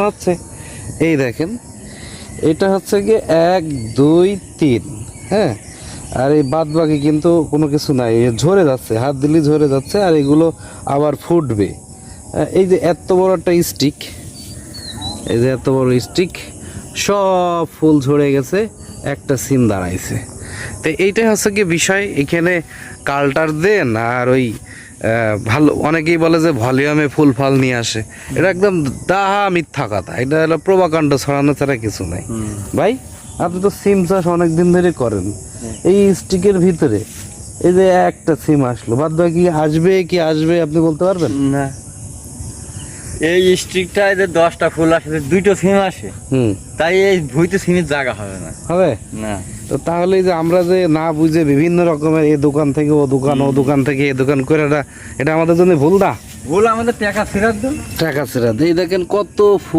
হচ্ছে এই দেখেন, এটা হচ্ছে কি 1 2 3, হ্যাঁ। আর এই বাদ বাকি কিন্তু কোনো কিছু নাই, ঝরে যাচ্ছে, হাত দিলে ঝরে যাচ্ছে। আর এগুলো আবার ফুটবে। এই যে এত বড় একটা স্টিক, এই যে এত বড় স্টিক, সব ফুল ঝরে গেছে, একটা সিম দাঁড়াইছে। তো এইটাই হচ্ছে কি বিষয়। এখানে কাল্টার দেন আর ওই ভালো, অনেকেই বলে যে ভলিউমে ফুল ফল নিয়ে আসে, এটা একদম ডাহা মিথ্যা কথা। এটা হলো প্রভাকাণ্ড ছড়ানো ছাড়া কিছু নাই। ভাই আপনি তো সিম চাষ অনেক দিন ধরে করেন, এই স্টিকের ভিতরে এই যে একটা সিম আসলো, বাদ বাকি আসবে কি আসবে আপনি বলতে পারবেন? না, এই স্টিকটায় যে 10টা ফুল আসে, 2টো সিম আসে, তাই এই ভুঁইতে সিমের জায়গা হবে না। হবে না। তো তাহলে যে আমরা যে না বুঝে বিভিন্ন রকমের এ দোকান থেকে ও দোকান, ও দোকান থেকে এ দোকান করে, এটা আমাদের জন্য ভুল। ভুল আমাদের টাকা ফেরত দেন। টাকা ছেড়া এই দেখেন কত ফুল।